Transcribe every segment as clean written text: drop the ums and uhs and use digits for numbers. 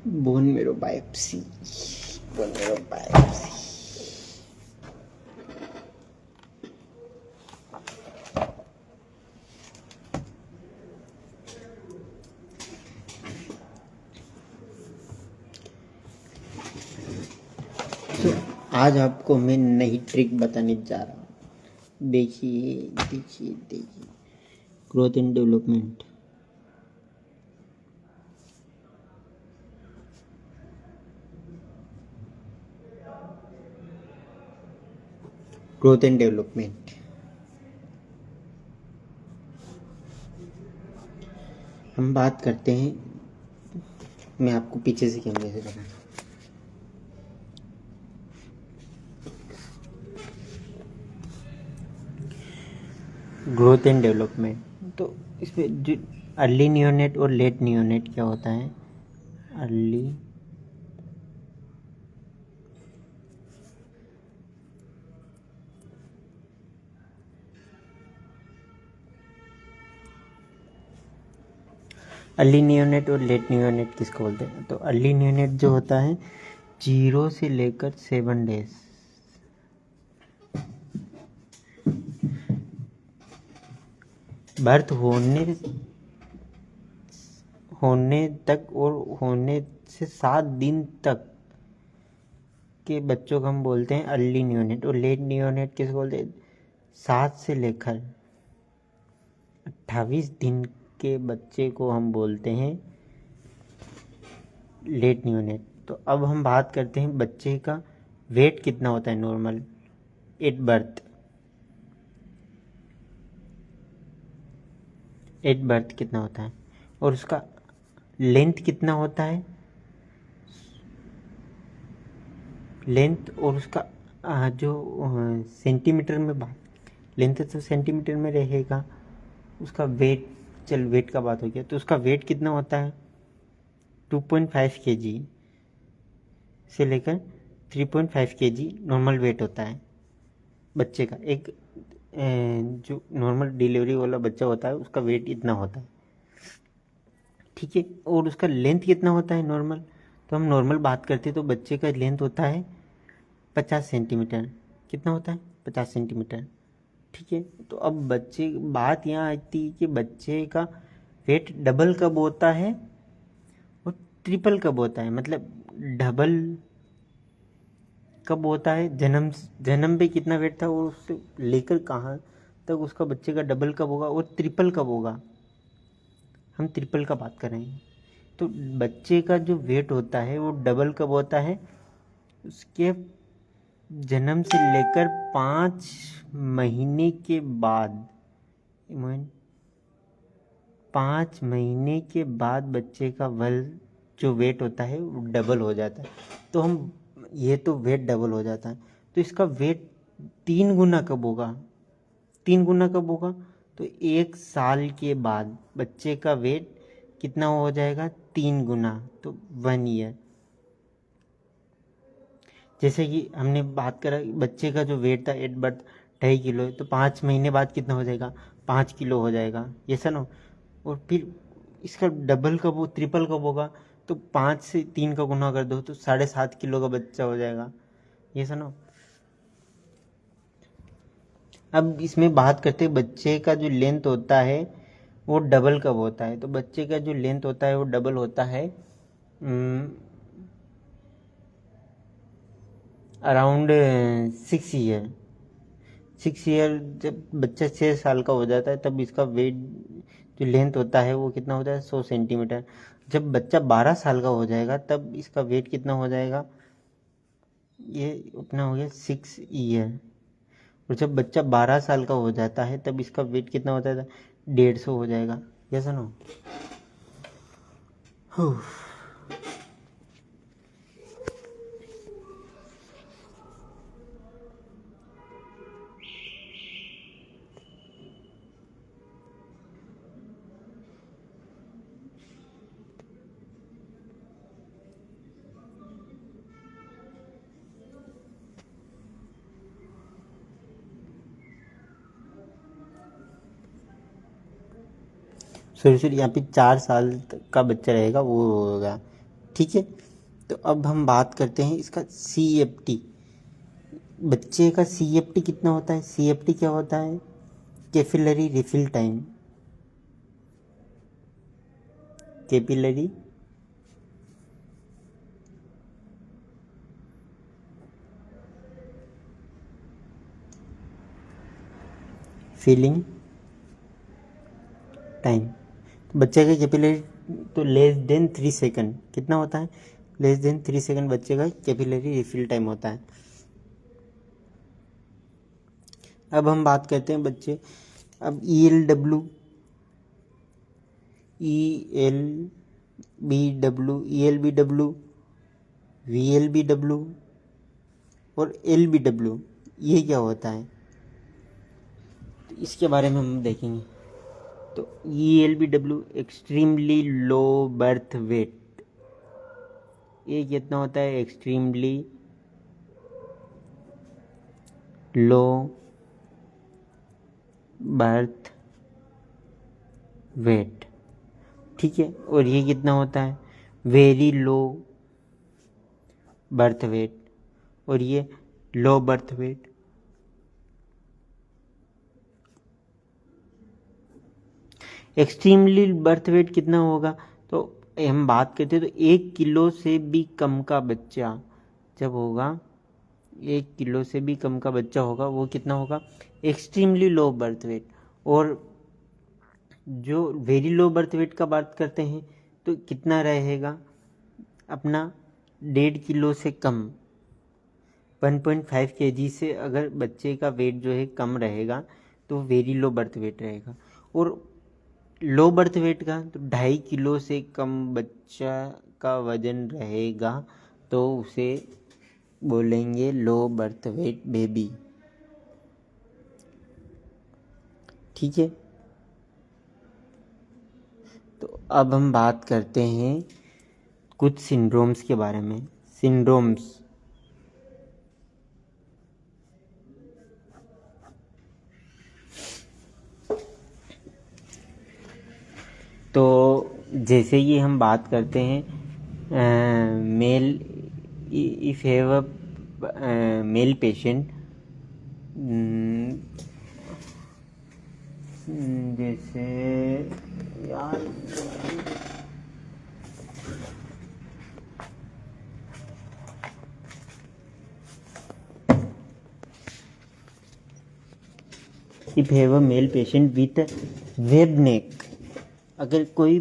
Bone marrow biopsy, bone marrow biopsy. तो आज आपको मैं नई ट्रिक बताने जा रहा हूँ। देखिए देखिए देखिए, growth and development. Growth and development. हम बात करते हैं, मैं आपको पीछे से कैमरे से बताता हूँ। ग्रोथ एंड डेवलपमेंट, तो इसमें जो अर्ली नियोनेट और लेट नियोनेट क्या होता है? अर्ली अर्ली नियोनेट और लेट नियोनेट किसको बोलते हैं? तो अर्ली नियोनेट जो होता है 0 से लेकर 7 डेज, बर्थ होने तक और होने से 7 दिन तक के बच्चों को हम बोलते हैं अर्ली नियोनेट। और लेट नियोनेट किसको बोलते हैं? 7 से लेकर 28 दिन के बच्चे को हम बोलते हैं लेट नियोनेट। तो अब हम बात करते हैं बच्चे का वेट कितना होता है normal at birth. At birth कितना होता है और उसका लेंथ कितना होता है? लेंथ और उसका जो सेंटीमीटर में बात, लेंथ तो सेंटीमीटर में रहेगा। उसका वेट, चल वेट का बात हो गया, तो उसका वेट कितना होता है? 2.5 kg से लेकर 3.5 kg नॉर्मल वेट होता है बच्चे का। एक जो नॉर्मल डिलीवरी वाला बच्चा होता है उसका वेट इतना होता है, ठीक है। और उसका लेंथ कितना होता है नॉर्मल? तो हम नॉर्मल बात करते हैं तो बच्चे का लेंथ होता है 50 सेंटीमीटर। कितना होता है? 50 सेंटीमीटर, ठीक है। तो अब बच्चे, बात यहाँ आती है कि बच्चे का वेट डबल कब होता है और ट्रिपल कब होता है। मतलब डबल कब होता है? जन्म पे कितना वेट था और उससे लेकर कहाँ तक उसका बच्चे का डबल कब होगा और ट्रिपल कब होगा? हम ट्रिपल का बात कर रहे हैं। तो बच्चे का जो वेट होता है वो डबल कब होता है? उसके जन्म से लेकर 5 महीने के बाद, 5 महीने के बाद बच्चे का जो वेट होता है वो डबल हो जाता है। तो हम, ये तो वेट डबल हो जाता है, तो इसका वेट 3 गुना कब होगा? 3 गुना कब होगा? तो 1 साल के बाद बच्चे का वेट कितना हो जाएगा? 3 गुना, तो 1 ईयर। जैसे कि हमने बात करा बच्चे का जो वेट था एट बर्थ 2.5 किलो है, तो 5 महीने बाद कितना हो जाएगा? 5 किलो हो जाएगा, ये सर। और फिर इसका डबल कब हो, ट्रिपल कब होगा? तो 5 से 3 का गुना कर दो तो 7.5 किलो का बच्चा हो जाएगा, ये सुनो। अब इसमें बात करते हैं बच्चे का जो लेंथ होता है वो डबल कब होता है। तो बच्चे का जो लेंथ होता है वो डबल होता है अराउंड 6 ईयर। 6 ईयर, जब बच्चा 6 साल का हो जाता है तब इसका वेट, जो लेंथ होता है वो कितना होता है? 100 सेंटीमीटर। जब बच्चा 12 साल का हो जाएगा तब इसका वेट कितना हो जाएगा? ये अपना हो गया 6 ईयर। और जब बच्चा 12 साल का हो जाता है तब इसका वेट कितना होता है? 150 हो जाएगा, ये सुनो। सॉरी यहाँ पे 4 साल का बच्चा रहेगा वो होगा, ठीक है। तो अब हम बात करते हैं इसका CFT। बच्चे का CFT कितना होता है? CFT क्या होता है? Capillary refill time. Capillary filling time. तो बच्चे का कैपिलरी तो लेस देन 3 सेकंड कितना होता है? लेस देन 3 सेकंड बच्चे का कैपिलरी रिफिल टाइम होता है। अब हम बात करते हैं बच्चे, अब ELW, ELBW, VLBW और LBW, ये क्या होता है? तो इसके बारे में हम देखेंगे। तो ELBW extremely low birth weight, ये कितना होता है? एक्सट्रीमली लो बर्थ वेट, ठीक है। और ये कितना होता है? वेरी लो बर्थ वेट, और ये low birth weight. Extremely birth weight कितना होगा? तो हम बात करते हैं तो 1 किलो से भी कम का बच्चा जब होगा, 1 किलो से भी कम का बच्चा होगा, वो कितना होगा? Extremely low birth weight. और जो वेरी लो बर्थ वेट का बात करते हैं तो कितना रहेगा अपना? 1.5 किलो से कम, 1.5 kg से अगर बच्चे का वेट जो है कम रहेगा तो वेरी लो बर्थ वेट रहेगा। और लो बर्थ वेट का तो 2.5 किलो से कम बच्चा का वजन रहेगा तो उसे बोलेंगे लो बर्थ वेट बेबी, ठीक है। तो अब हम बात करते हैं कुछ सिंड्रोम्स के बारे में। सिंड्रोम्स, तो जैसे कि हम बात करते हैं male, if have a male patient, जैसे यार if have a male patient with web neck, अगर कोई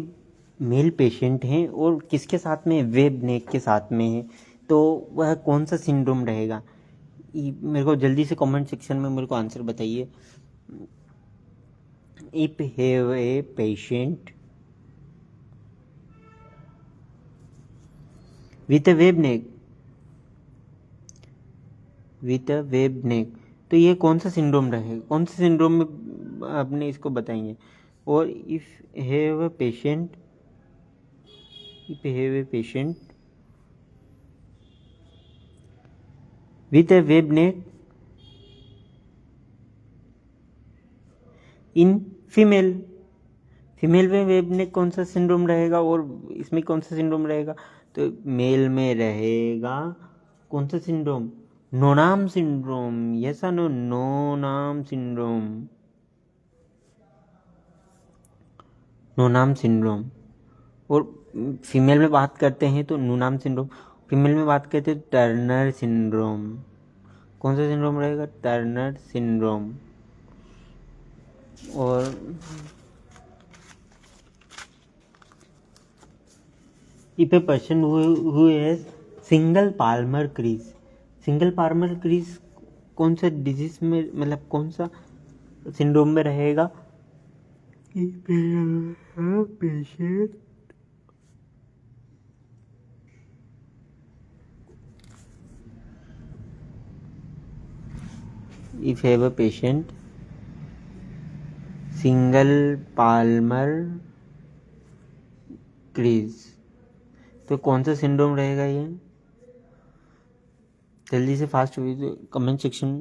मेल पेशेंट है और किसके साथ में? वेब नेक के साथ में है, तो वह कौन सा सिंड्रोम रहेगा? मेरे को जल्दी से कमेंट सेक्शन में मेरे को आंसर बताइए। If have a patient with a web neck, with a web neck, तो ये कौन सा सिंड्रोम रहेगा? कौन सा सिंड्रोम में अपने इसको बताएंगे। और if have a patient, if have a patient with a web neck in female, female में वेब नेक कौन सा सिंड्रोम रहेगा और इसमें कौन सा सिंड्रोम रहेगा? तो मेल में रहेगा कौन सा सिंड्रोम? नोनाम सिंड्रोम, यस और no? Noonan syndrome, Noonan syndrome. और फीमेल में बात करते हैं तो नूनाम सिंड्रोम, फीमेल में बात करते हैं तो टर्नर सिंड्रोम। कौन सा सिंड्रोम रहेगा? Turner syndrome. और if a person who has single palmar crease, single palmar crease कौन सा डिजीज में, मतलब कौन सा सिंड्रोम में रहेगा? Patient if have a patient single palmar crease, तो कौन सा सिंड्रोम रहेगा ये? जल्दी से fast comment section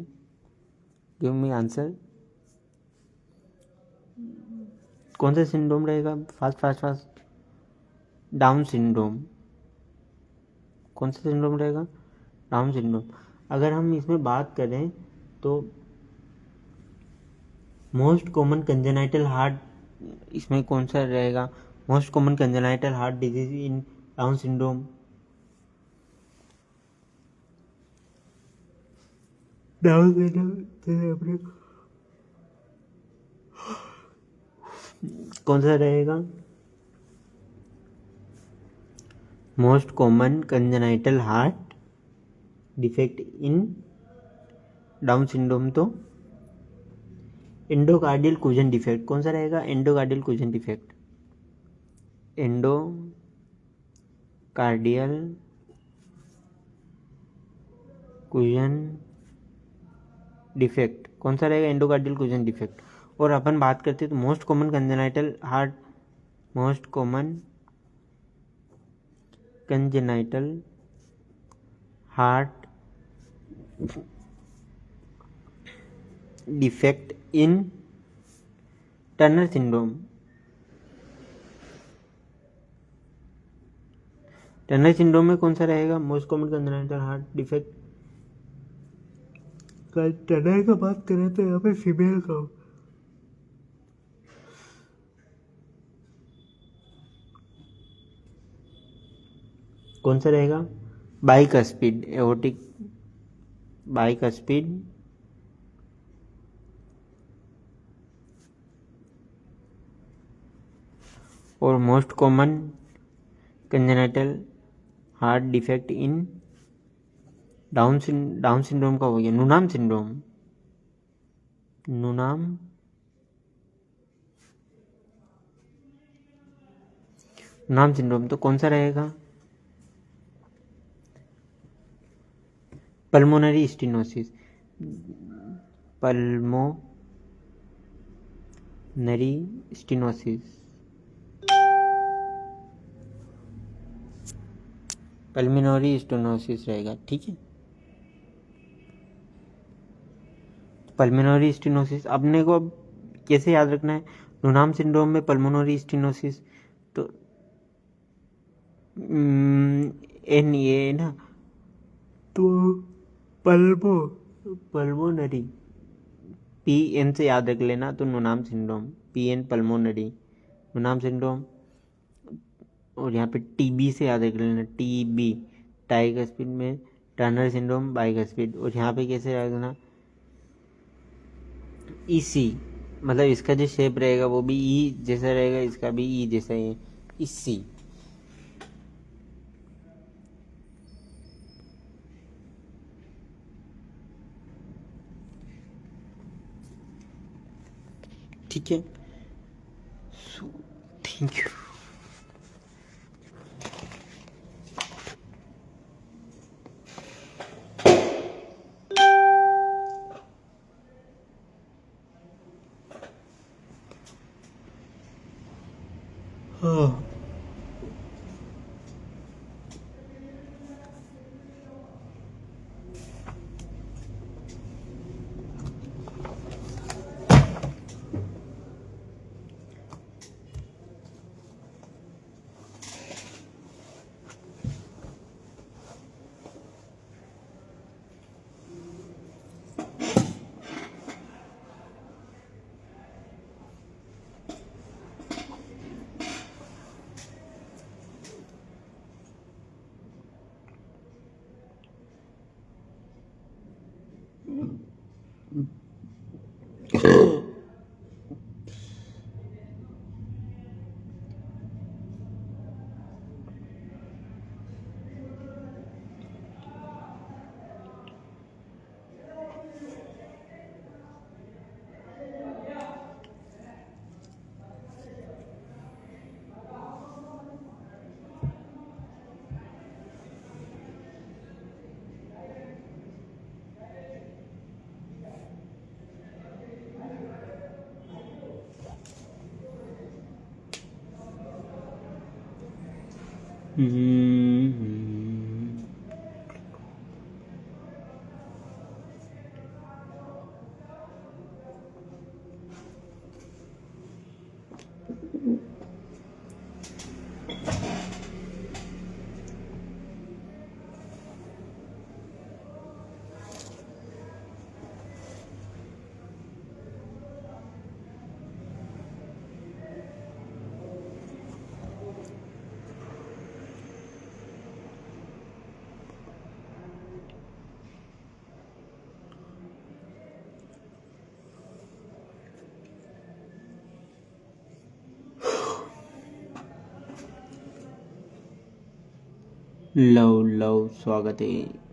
give me answer. कौन सा सिंड्रोम रहेगा? Fast fast fast. Down syndrome, कौन सा सिंड्रोम रहेगा? Down syndrome. अगर हम इसमें बात करें तो मोस्ट कॉमन कंजेनाइटल हार्ट इसमें कौन सा रहेगा? Most common congenital heart disease in down syndrome, down syndrome कौन सा रहेगा? Most common congenital heart defect in down syndrome तो एंडोकार्डियल क्यूजन डिफेक्ट कौन सा रहेगा? Endocardial cuisine defect. Endocardial cuisine defect कौन सा रहेगा? Endocardial cuisine defect. और अपन बात करते हैं तो most common congenital heart defect in Turner syndrome. Turner syndrome में कौन सा रहेगा? Most common congenital heart defect. Turner का बात करें तो यहाँ पे फीमेल का कौन सा रहेगा? बाइकस्पिड एओर्टिक बाइकस्पिड और most common congenital heart defect in down syndrome का हो गया नूनाम सिंड्रोम तो कौन सा रहेगा? पल्मोनरी स्टेनोसिस रहेगा। ठीक है, पल्मोनरी स्टेनोसिस अपने को अब कैसे याद रखना है? नूनाम सिंड्रोम में पल्मोनरी स्टेनोसिस तो एन ये ना तो पल्मोनरी पी एन से याद रख लेना तो Noonan syndrome P N pulmonary Noonan syndrome. और यहाँ पे टीबी से याद रख लेना टीबी टाइगस्पिड में टर्नर सिंड्रोम बाइकस्पिड। और यहाँ पे कैसे याद रखना? ईसी मतलब इसका जो शेप रहेगा वो भी ई जैसा रहेगा, इसका भी ई जैसा ही ईसी। ठीक है, थैंक यू। हाँ लव लव स्वागत है।